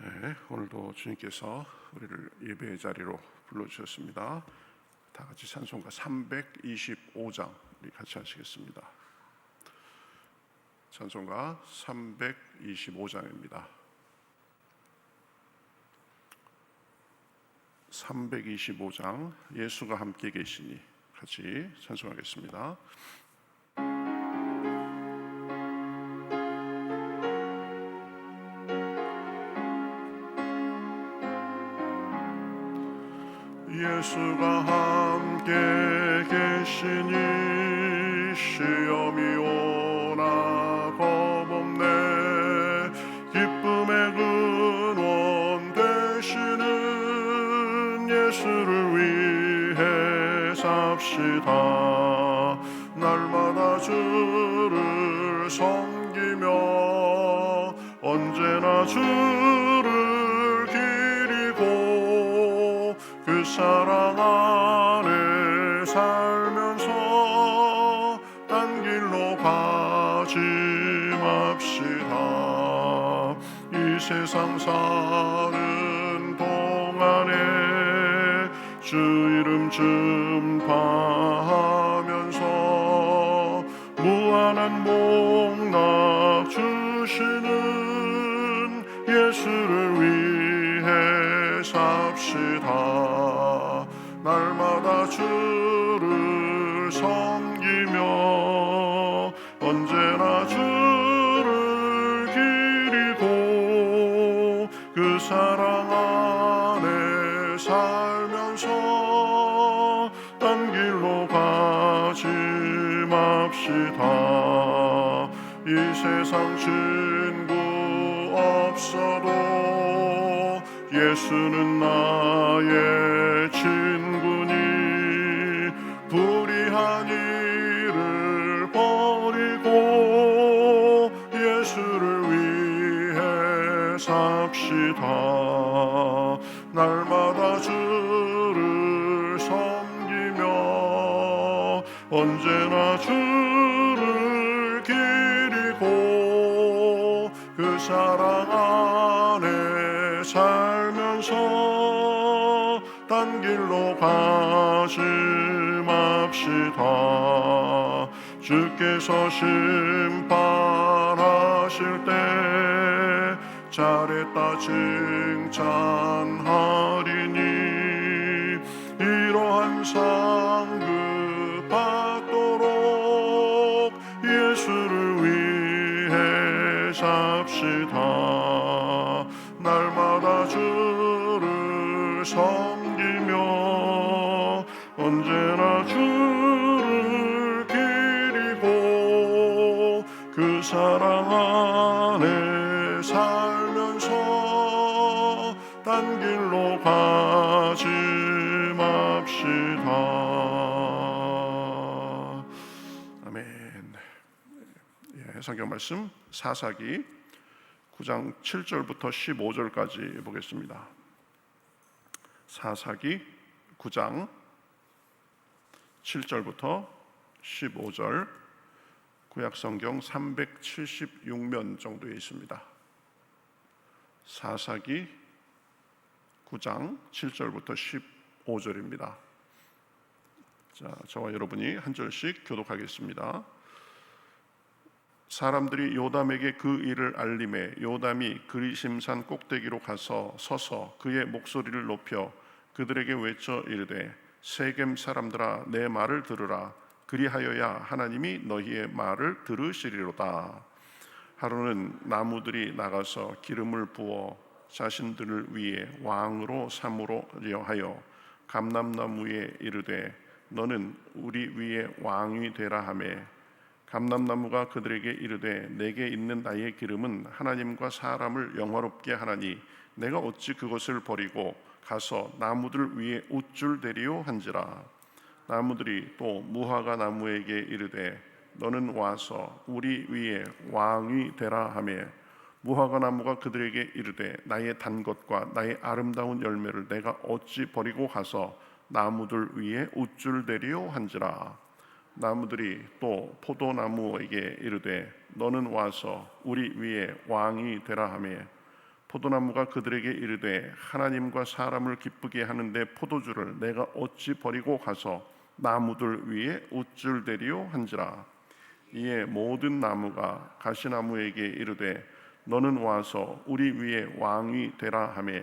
네, 오늘도 주님께서 우리를 예배의 자리로 불러주셨습니다. 다 같이 찬송가 325장 우리 같이 하시겠습니다. 찬송가 325장입니다. 325장 예수가 함께 계시니 같이 찬송하겠습니다. 예수가 함께 계시니 시험이 오나 겁없네. 기쁨의 근원 되시는 예수를 위해 삽시다. 날마다 주를 섬기며 언제나 주를 기리고 그 사랑 안에 살면서 딴 길로 가지 맙시다. 이 세상 사는 동안에 주 이름 전파하면서 무한한 복락 주시는 예수를 위해 삽시다. 날마다 주를 섬기며 언제나 주를 기리고 그 사랑 안에 살면서 딴 길로 가지 맙시다. 이 세상 친구 없어도 예수는 나의 친구니 불의한 일을 버리고 예수를 위해 삽시다. 날마다 주를 섬기며 언제나 주를 기리고 그 사랑 안에 살면서 딴 길로 가지 맙시다. 주께서 심판하실 때 잘했다 칭찬하리니 이러한 상급 받도록 예수를 위해 삽시다. 날마다 주를 섬기며 언제나 주를 기리고 그 사랑 안에 살면서 딴 길로 가지 맙시다. 아멘. 성경 말씀 사사기 9장 7절부터 15절까지 보겠습니다. 사사기 9장 7절부터 15절, 구약성경 376면 정도에 있습니다. 사사기 9장 7절부터 15절입니다. 자, 저와 여러분이 한 절씩 교독하겠습니다. 사람들이 요담에게 그 일을 알림해 요담이 그리심산 꼭대기로 가서 서서 그의 목소리를 높여 그들에게 외쳐 이르되 세겜 사람들아 내 말을 들으라. 그리하여야 하나님이 너희의 말을 들으시리로다. 하루는 나무들이 나가서 기름을 부어 자신들을 위해 왕으로 삼으려 하여 감람나무에 이르되 너는 우리 위에 왕이 되라 하매 감람나무가 그들에게 이르되 내게 있는 나의 기름은 하나님과 사람을 영화롭게 하나니 내가 어찌 그것을 버리고 가서 나무들 위에 옷줄 대리오 한지라. 나무들이 또 무화과 나무에게 이르되 너는 와서 우리 위에 왕이 되라 하매 무화과 나무가 그들에게 이르되 나의 단 것과 나의 아름다운 열매를 내가 어찌 버리고 가서 나무들 위에 옷줄 대리오 한지라. 나무들이 또 포도나무에게 이르되 너는 와서 우리 위에 왕이 되라 하매 포도나무가 그들에게 이르되 하나님과 사람을 기쁘게 하는데 포도주를 내가 어찌 버리고 가서 나무들 위에 옷줄 대리오 한지라. 이에 모든 나무가 가시나무에게 이르되 너는 와서 우리 위에 왕이 되라 하매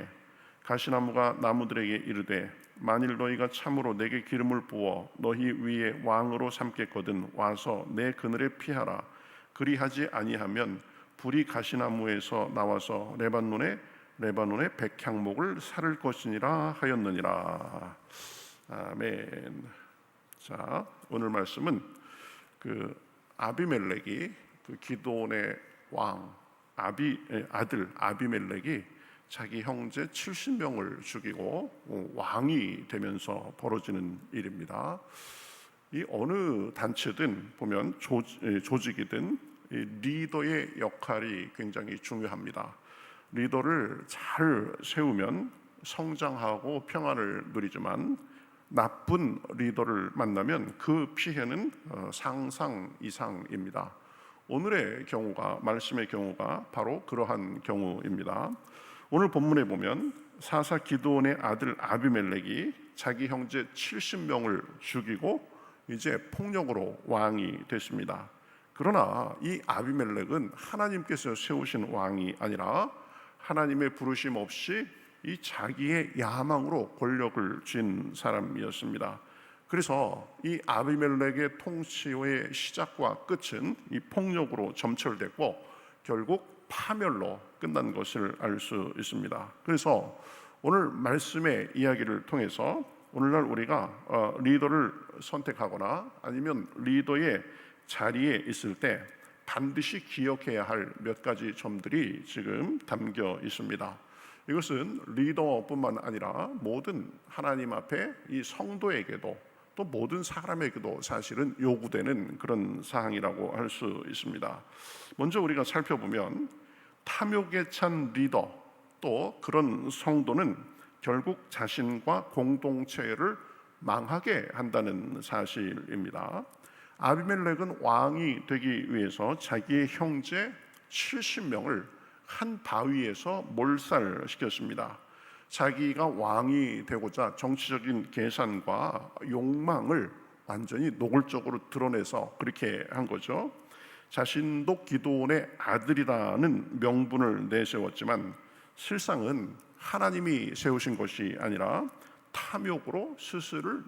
가시나무가 나무들에게 이르되 만일 너희가 참으로 내게 기름을 부어 너희 위에 왕으로 삼겠거든 와서 내 그늘에 피하라. 그리하지 아니하면 불이 가시나무에서 나와서 레바논의 백향목을 사를 것이니라 하였느니라. 아멘. 자, 오늘 말씀은 그 아비멜렉이 그 기드온의 아들 아비멜렉이 자기 형제 70명을 죽이고 왕이 되면서 벌어지는 일입니다. 이 어느 단체든 보면 조직이든 리더의 역할이 굉장히 중요합니다. 리더를 잘 세우면 성장하고 평안을 누리지만 나쁜 리더를 만나면 그 피해는 상상 이상입니다. 오늘의 경우가 말씀의 경우가 바로 그러한 경우입니다. 오늘 본문에 보면 사사 기드온의 아들 아비멜렉이 자기 형제 70명을 죽이고 이제 폭력으로 왕이 됐습니다. 그러나 이 아비멜렉은 하나님께서 세우신 왕이 아니라 하나님의 부르심 없이 이 자기의 야망으로 권력을 쥔 사람이었습니다. 그래서 이 아비멜렉의 통치의 시작과 끝은 이 폭력으로 점철됐고 결국 파멸로 끝난 것을 알 수 있습니다. 그래서 오늘 말씀의 이야기를 통해서 오늘날 우리가 리더를 선택하거나 아니면 리더의 자리에 있을 때 반드시 기억해야 할 몇 가지 점들이 지금 담겨 있습니다. 이것은 리더뿐만 아니라 모든 하나님 앞에 이 성도에게도 또 모든 사람에게도 사실은 요구되는 그런 사항이라고 할 수 있습니다. 먼저 우리가 살펴보면 탐욕에 찬 리더 또 그런 성도는 결국 자신과 공동체를 망하게 한다는 사실입니다. 아비멜렉은 왕이 되기 위해서 자기의 형제 70명을 한 바위에서 몰살시켰습니다. 자기가 왕이 되고자 정치적인 계산과 욕망을 완전히 노골적으로 드러내서 그렇게 한 거죠. 자신도 기드온의 아들이라는 명분을 내세웠지만 실상은 하나님이 세우신 것이 아니라 탐욕으로 스스로를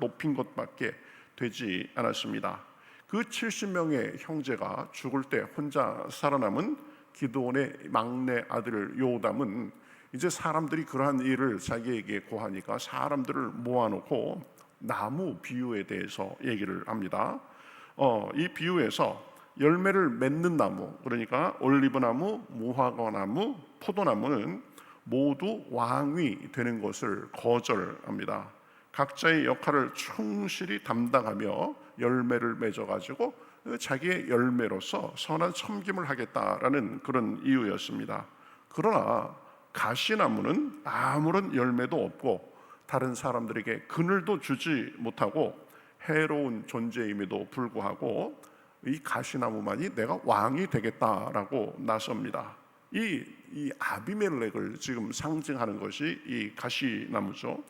높인 것밖에 되지 않았습니다. 그 70명의 형제가 죽을 때 혼자 살아남은 기드온의 막내 아들 요담은 이제 사람들이 그러한 일을 자기에게 고하니까 사람들을 모아놓고 나무 비유에 대해서 얘기를 합니다. 이 비유에서 열매를 맺는 나무, 그러니까 올리브나무, 무화과나무, 포도나무는 모두 왕이 되는 것을 거절합니다. 각자의 역할을 충실히 담당하며 열매를 맺어가지고 자기의 열매로서 선한 섬김을 하겠다라는 그런 이유였습니다. 그러나 가시나무는 아무런 열매도 없고 다른 사람들에게 그늘도 주지 못하고 해로운 존재임에도 불구하고 이 가시나무만이 내가 왕이 되겠다라고 나섭니다. 이 아비멜렉을 지금 상징하는 것이 이 가시나무죠.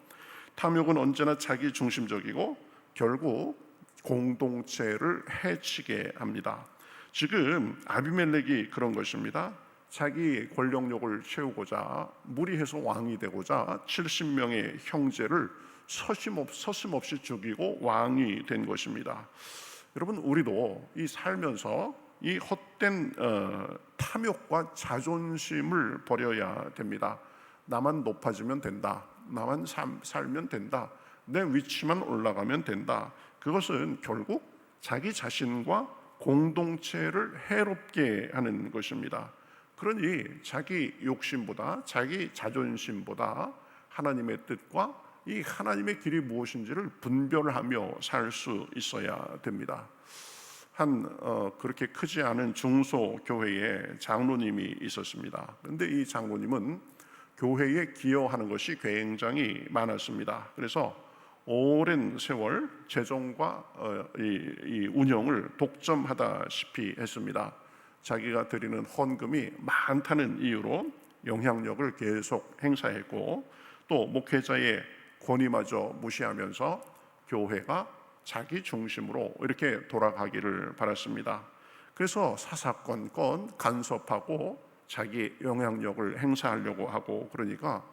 탐욕은 언제나 자기 중심적이고 결국 공동체를 해치게 합니다. 지금 아비멜렉이 그런 것입니다. 자기 권력욕을 채우고자 무리해서 왕이 되고자 70명의 형제를 서슴없이 죽이고 왕이 된 것입니다. 여러분, 우리도 이 살면서 이 헛된 탐욕과 자존심을 버려야 됩니다. 나만 높아지면 된다. 나만 살면 된다. 내 위치만 올라가면 된다. 그것은 결국 자기 자신과 공동체를 해롭게 하는 것입니다. 그러니 자기 욕심보다 자기 자존심보다 하나님의 뜻과 이 하나님의 길이 무엇인지를 분별하며 살 수 있어야 됩니다. 그렇게 크지 않은 중소교회에 장로님이 있었습니다. 그런데 이 장로님은 교회에 기여하는 것이 굉장히 많았습니다. 그래서 오랜 세월 재정과 이 운영을 독점하다시피 했습니다. 자기가 드리는 헌금이 많다는 이유로 영향력을 계속 행사했고, 또 목회자의 권위마저 무시하면서 교회가 자기 중심으로 이렇게 돌아가기를 바랐습니다. 그래서 사사건건 간섭하고 자기 영향력을 행사하려고 하고, 그러니까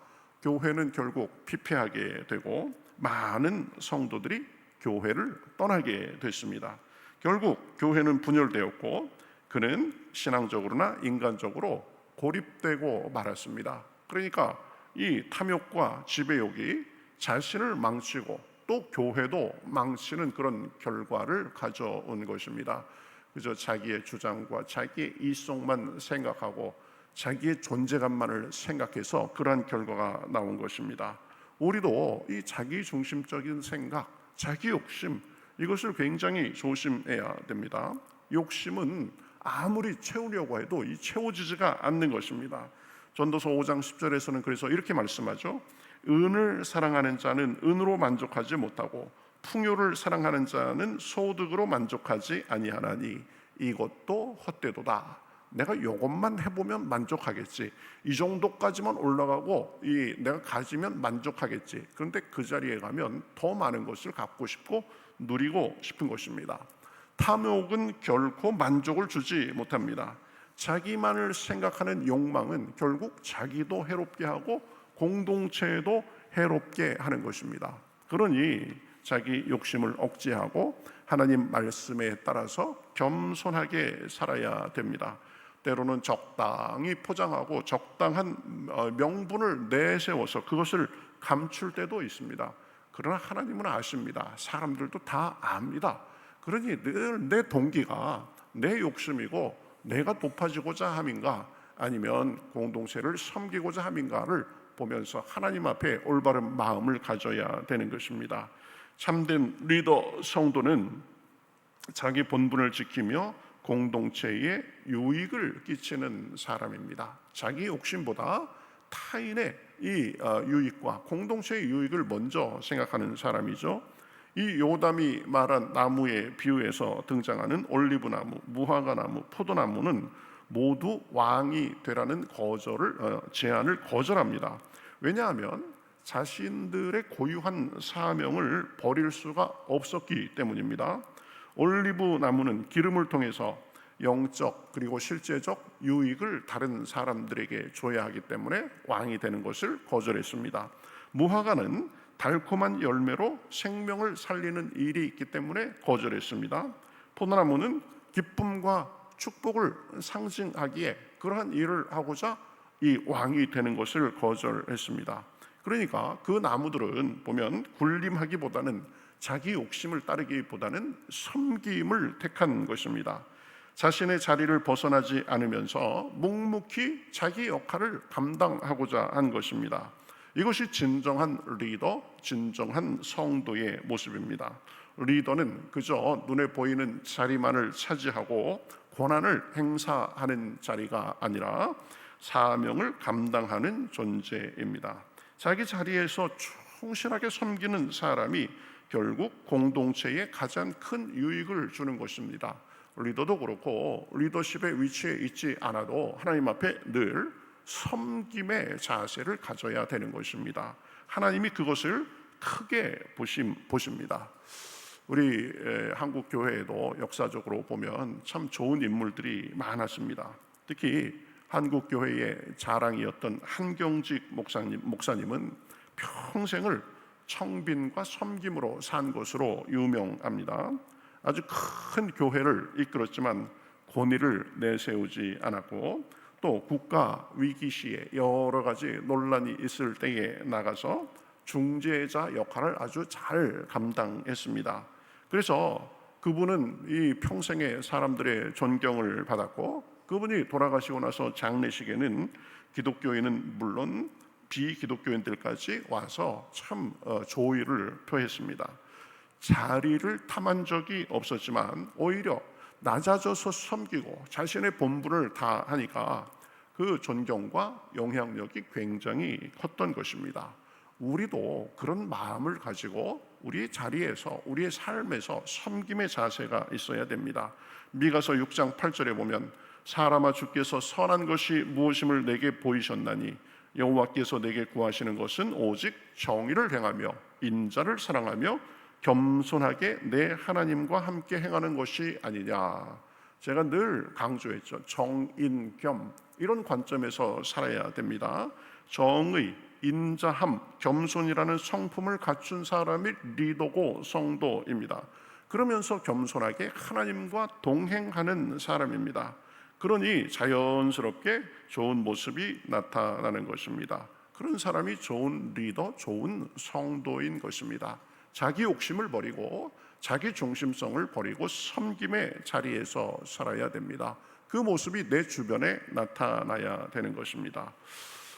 교회는 결국 피폐하게 되고 많은 성도들이 교회를 떠나게 됐습니다. 결국 교회는 분열되었고 그는 신앙적으로나 인간적으로 고립되고 말았습니다. 그러니까 이 탐욕과 지배욕이 자신을 망치고 또 교회도 망치는 그런 결과를 가져온 것입니다. 그저 자기의 주장과 자기의 이성만 생각하고 자기의 존재감만을 생각해서 그러한 결과가 나온 것입니다. 우리도 이 자기 중심적인 생각, 자기 욕심, 이것을 굉장히 조심해야 됩니다. 욕심은 아무리 채우려고 해도 이 채워지지가 않는 것입니다. 전도서 5장 10절에서는 그래서 이렇게 말씀하죠. 은을 사랑하는 자는 은으로 만족하지 못하고 풍요를 사랑하는 자는 소득으로 만족하지 아니하나니 이것도 헛되도다. 내가 이것만 해보면 만족하겠지, 이 정도까지만 올라가고 내가 가지면 만족하겠지. 그런데 그 자리에 가면 더 많은 것을 갖고 싶고 누리고 싶은 것입니다. 탐욕은 결코 만족을 주지 못합니다. 자기만을 생각하는 욕망은 결국 자기도 해롭게 하고 공동체에도 해롭게 하는 것입니다. 그러니 자기 욕심을 억제하고 하나님 말씀에 따라서 겸손하게 살아야 됩니다. 때로는 적당히 포장하고 적당한 명분을 내세워서 그것을 감출 때도 있습니다. 그러나 하나님은 아십니다. 사람들도 다 압니다. 그러니 늘 내 동기가 내 욕심이고 내가 높아지고자 함인가 아니면 공동체를 섬기고자 함인가를 보면서 하나님 앞에 올바른 마음을 가져야 되는 것입니다. 참된 리더 성도는 자기 본분을 지키며 공동체에 유익을 끼치는 사람입니다. 자기 욕심보다 타인의 이 유익과 공동체의 유익을 먼저 생각하는 사람이죠. 이 요담이 말한 나무의 비유에서 등장하는 올리브나무, 무화과나무, 포도나무는 모두 왕이 되라는 제안을 거절합니다. 왜냐하면 자신들의 고유한 사명을 버릴 수가 없었기 때문입니다. 올리브 나무는 기름을 통해서 영적 그리고 실제적 유익을 다른 사람들에게 줘야 하기 때문에 왕이 되는 것을 거절했습니다. 무화과는 달콤한 열매로 생명을 살리는 일이 있기 때문에 거절했습니다. 포도나무는 기쁨과 축복을 상징하기에 그러한 일을 하고자 이 왕이 되는 것을 거절했습니다. 그러니까 그 나무들은 보면 군림하기보다는 자기 욕심을 따르기보다는 섬김을 택한 것입니다. 자신의 자리를 벗어나지 않으면서 묵묵히 자기 역할을 감당하고자 한 것입니다. 이것이 진정한 리더, 진정한 성도의 모습입니다. 리더는 그저 눈에 보이는 자리만을 차지하고 권한을 행사하는 자리가 아니라 사명을 감당하는 존재입니다. 자기 자리에서 충실하게 섬기는 사람이 결국 공동체에 가장 큰 유익을 주는 것입니다. 리더도 그렇고 리더십의 위치에 있지 않아도 하나님 앞에 늘 섬김의 자세를 가져야 되는 것입니다. 하나님이 그것을 크게 보십니다. 우리 한국 교회에도 역사적으로 보면 참 좋은 인물들이 많았습니다. 특히 한국 교회의 자랑이었던 한경직 목사님은 평생을 청빈과 섬김으로 산 것으로 유명합니다. 아주 큰 교회를 이끌었지만 권위를 내세우지 않았고 또 국가 위기 시에 여러 가지 논란이 있을 때에 나가서 중재자 역할을 아주 잘 감당했습니다. 그래서 그분은 이 평생의 사람들의 존경을 받았고 그분이 돌아가시고 나서 장례식에는 기독교인은 물론 비기독교인들까지 와서 참 조의를 표했습니다. 자리를 탐한 적이 없었지만 오히려 낮아져서 섬기고 자신의 본분을 다하니까 그 존경과 영향력이 굉장히 컸던 것입니다. 우리도 그런 마음을 가지고 우리의 자리에서 우리의 삶에서 섬김의 자세가 있어야 됩니다. 미가서 6장 8절에 보면 사람아 주께서 선한 것이 무엇임을 내게 보이셨나니 여호와께서 내게 구하시는 것은 오직 정의를 행하며 인자를 사랑하며 겸손하게 내 하나님과 함께 행하는 것이 아니냐. 제가 늘 강조했죠. 정인겸, 이런 관점에서 살아야 됩니다. 정의, 인자함, 겸손이라는 성품을 갖춘 사람이 리더고 성도입니다. 그러면서 겸손하게 하나님과 동행하는 사람입니다. 그러니 자연스럽게 좋은 모습이 나타나는 것입니다. 그런 사람이 좋은 리더, 좋은 성도인 것입니다. 자기 욕심을 버리고 자기 중심성을 버리고 섬김의 자리에서 살아야 됩니다. 그 모습이 내 주변에 나타나야 되는 것입니다.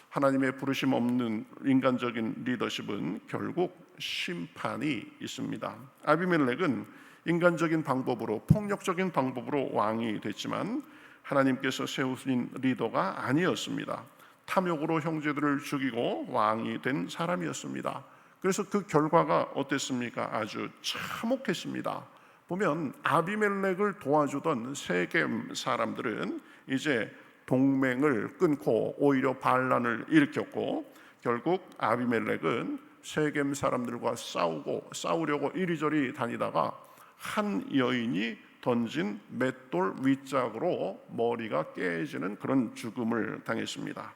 하나님의 부르심 없는 인간적인 리더십은 결국 심판이 있습니다. 아비멜렉은 인간적인 방법으로, 폭력적인 방법으로 왕이 됐지만 하나님께서 세우신 리더가 아니었습니다. 탐욕으로 형제들을 죽이고 왕이 된 사람이었습니다. 그래서 그 결과가 어땠습니까? 아주 참혹했습니다. 보면 아비멜렉을 도와주던 세겜 사람들은 이제 동맹을 끊고 오히려 반란을 일으켰고, 결국 아비멜렉은 세겜 사람들과 싸우려고 이리저리 다니다가 한 여인이 던진 맷돌 윗짝으로 머리가 깨지는 그런 죽음을 당했습니다.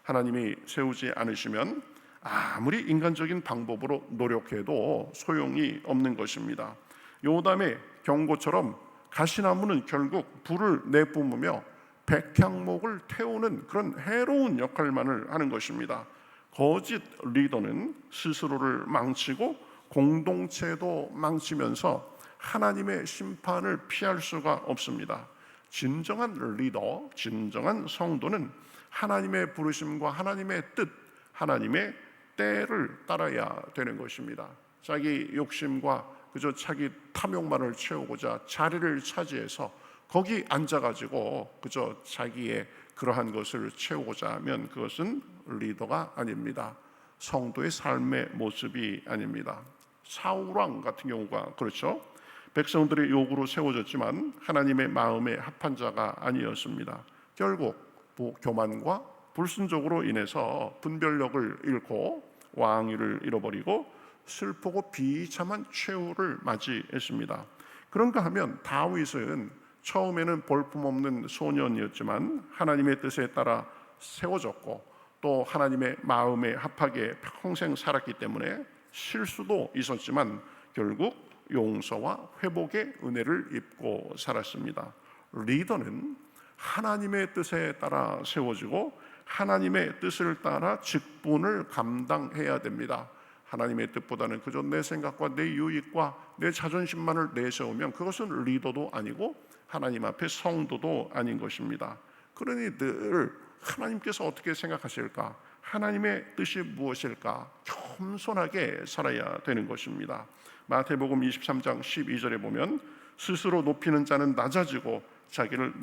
하나님이 세우지 않으시면 아무리 인간적인 방법으로 노력해도 소용이 없는 것입니다. 요담의 경고처럼 가시나무는 결국 불을 내뿜으며 백향목을 태우는 그런 해로운 역할만을 하는 것입니다. 거짓 리더는 스스로를 망치고 공동체도 망치면서 하나님의 심판을 피할 수가 없습니다. 진정한 리더, 진정한 성도는 하나님의 부르심과 하나님의 뜻, 하나님의 때를 따라야 되는 것입니다. 자기 욕심과 그저 자기 탐욕만을 채우고자 자리를 차지해서 거기 앉아가지고 그저 자기의 그러한 것을 채우고자 하면 그것은 리더가 아닙니다. 성도의 삶의 모습이 아닙니다. 사울왕 같은 경우가 그렇죠. 백성들의 요구로 세워졌지만 하나님의 마음에 합한 자가 아니었습니다. 결국 교만과 불순종으로 인해서 분별력을 잃고 왕위를 잃어버리고 슬프고 비참한 최후를 맞이했습니다. 그런가 하면 다윗은 처음에는 볼품없는 소년이었지만 하나님의 뜻에 따라 세워졌고 또 하나님의 마음에 합하게 평생 살았기 때문에 실수도 있었지만 결국 용서와 회복의 은혜를 입고 살았습니다. 리더는 하나님의 뜻에 따라 세워지고 하나님의 뜻을 따라 직분을 감당해야 됩니다. 하나님의 뜻보다는 그저 내 생각과 내 유익과 내 자존심만을 내세우면 그것은 리더도 아니고 하나님 앞에 성도도 아닌 것입니다. 그러니 늘 하나님께서 어떻게 생각하실까? 하나님의 뜻이 무엇일까? 겸손하게 살아야 되는 것입니다. 마태복음 23장 12절에 보면 스스로 높이는 자는 낮아지고 자기를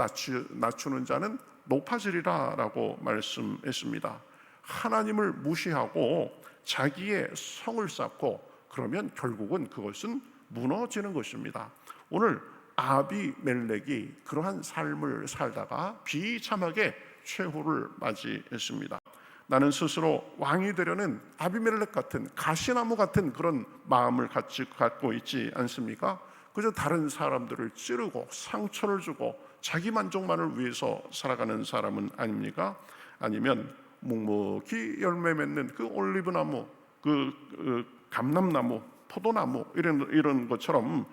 낮추는 자는 높아지리라 라고 말씀했습니다. 하나님을 무시하고 자기의 성을 쌓고 그러면 결국은 그것은 무너지는 것입니다. 오늘 아비멜렉이 그러한 삶을 살다가 비참하게 최후를 맞이했습니다. 나는 스스로 왕이 되려는 아비멜렉 같은 가시나무 같은 그런 마음을 갖고 있지 않습니까? 그저 다른 사람들을 찌르고 상처를 주고 자기 만족만을 위해서 살아가는 사람은 아닙니까? 아니면 묵묵히 열매 맺는 그 올리브나무, 그 감람나무, 포도나무 이런 것처럼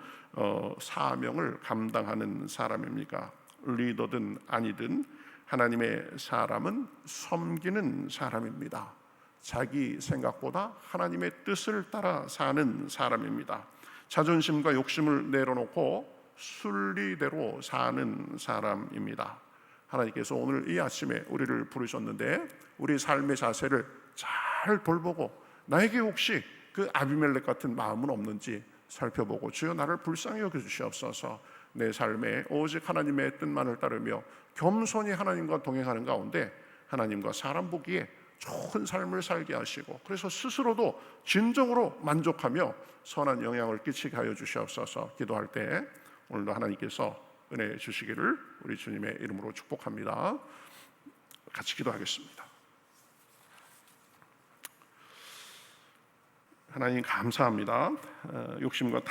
사명을 감당하는 사람입니까? 리더든 아니든 하나님의 사람은 섬기는 사람입니다. 자기 생각보다 하나님의 뜻을 따라 사는 사람입니다. 자존심과 욕심을 내려놓고 순리대로 사는 사람입니다. 하나님께서 오늘 이 아침에 우리를 부르셨는데 우리 삶의 자세를 잘 돌보고 나에게 혹시 그 아비멜렉 같은 마음은 없는지 살펴보고 주여 나를 불쌍히 여겨주시옵소서. 내 삶에 오직 하나님의 뜻만을 따르며 겸손히 하나님과 동행하는 가운데 하나님과 사람 보기에 좋은 삶을 살게 하시고 그래서 스스로도 진정으로 만족하며 선한 영향을 끼치게 하여 주시옵소서. 기도할 때 오늘도 하나님께서 은혜 주시기를 우리 주님의 이름으로 축복합니다. 같이 기도하겠습니다. 하나님 감사합니다. 욕심과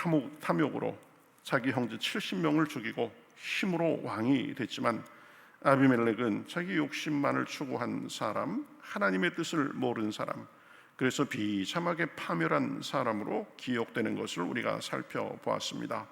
탐욕으로 자기 형제 70명을 죽이고 힘으로 왕이 됐지만 아비멜렉은 자기 욕심만을 추구한 사람, 하나님의 뜻을 모르는 사람, 그래서 비참하게 파멸한 사람으로 기억되는 것을 우리가 살펴보았습니다.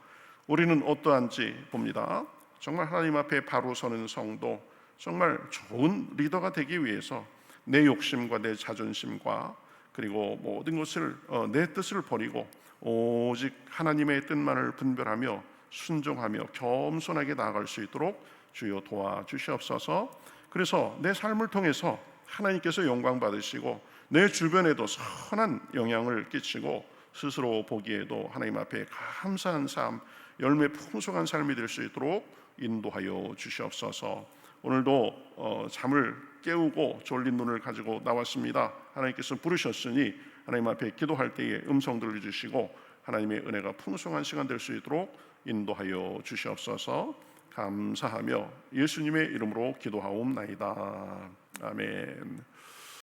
우리는 어떠한지 봅니다. 정말 하나님 앞에 바로 서는 성도, 정말 좋은 리더가 되기 위해서 내 욕심과 내 자존심과 그리고 모든 것을 내 뜻을 버리고 오직 하나님의 뜻만을 분별하며 순종하며 겸손하게 나아갈 수 있도록 주여 도와주시옵소서. 그래서 내 삶을 통해서 하나님께서 영광 받으시고 내 주변에도 선한 영향을 끼치고 스스로 보기에도 하나님 앞에 감사한 삶, 열매 풍성한 삶이 될 수 있도록 인도하여 주시옵소서. 오늘도 잠을 깨우고 졸린 눈을 가지고 나왔습니다. 하나님께서 부르셨으니 하나님 앞에 기도할 때에 음성 들려주시고 하나님의 은혜가 풍성한 시간 될 수 있도록 인도하여 주시옵소서. 감사하며 예수님의 이름으로 기도하옵나이다. 아멘.